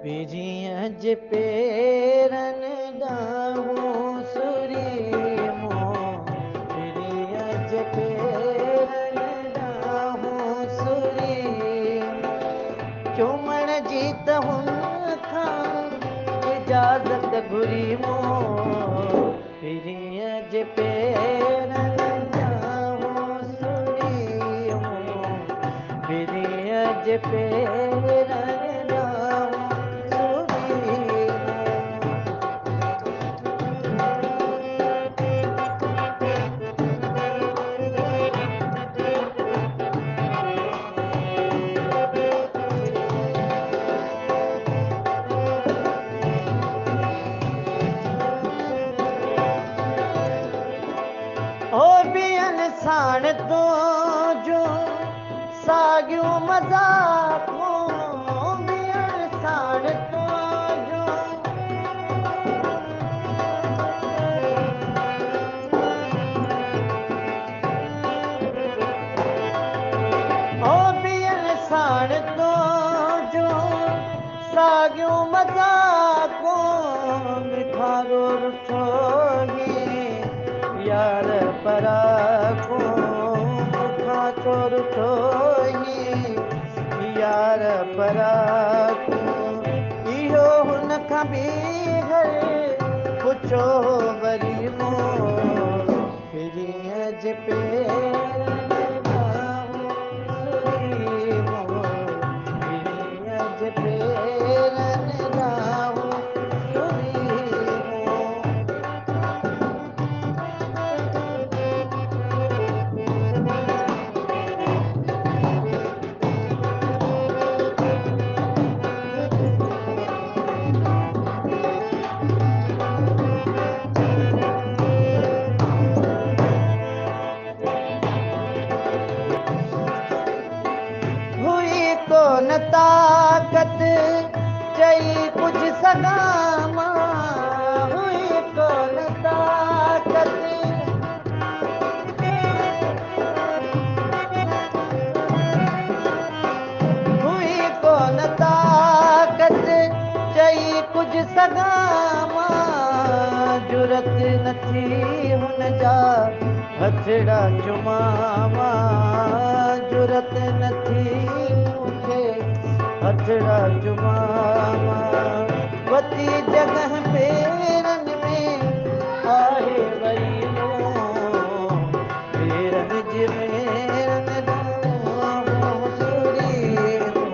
पीरीअ जे पेरनि ॾांहुं सुरीमो पीरीअ जे पेरनि ॾांहुं सुरीमो चुमण जी त हुन खां इजाज़त घुरीमो पीरीअ जे पेरनि ॾांहुं सुरीमो पीरीअ जे पेरनि साण तो जो साॻियूं मज़ाक़ूं ॿियनि साण तो जो ॿियनि साण तो जो साॻियूं मज़ाक़ूं मिठारो रुठो यार पराको चोर थोई यार पराको इहो हुन खां बि पुछो वरी मो पीरीअ जे पेरनि ॾांहुं सुरीमो पीरीअ जे पेरनि ॾांहुं न ताक़त चई कुझु सघां मां हुई कोन ताक़त हुई कोन ताक़त चई कुझु सघां मां जुरत न थी हुन जा हथड़ा चुमां जुरत न थी हथड़ा चुमां वती जगह पेरनि में आहे वई पेरनि जे पेरनि ॾांहुं सुरीमो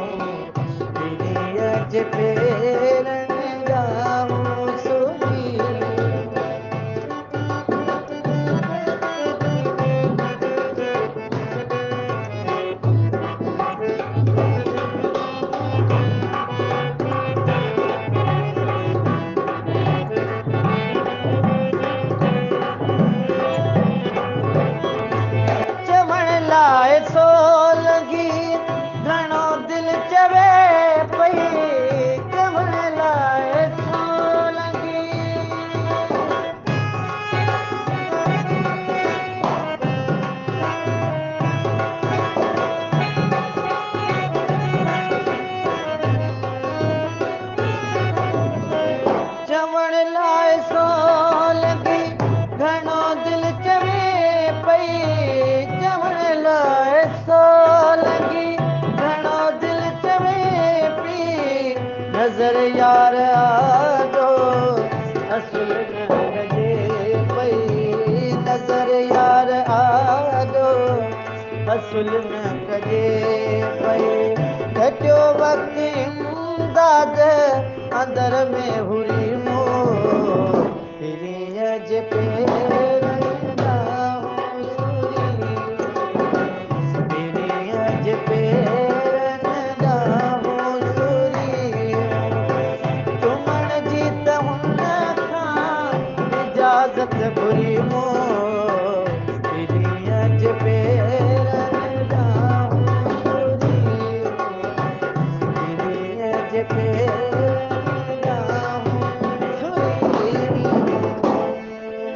पीरीअ जे पेरनि ॾांहुं सुरीमो नज़र यार आदो असुल न कजे पई नज़र यार आदो असुल न कजे पई घटियो वक़्तु इमदाद अंदर में हुरी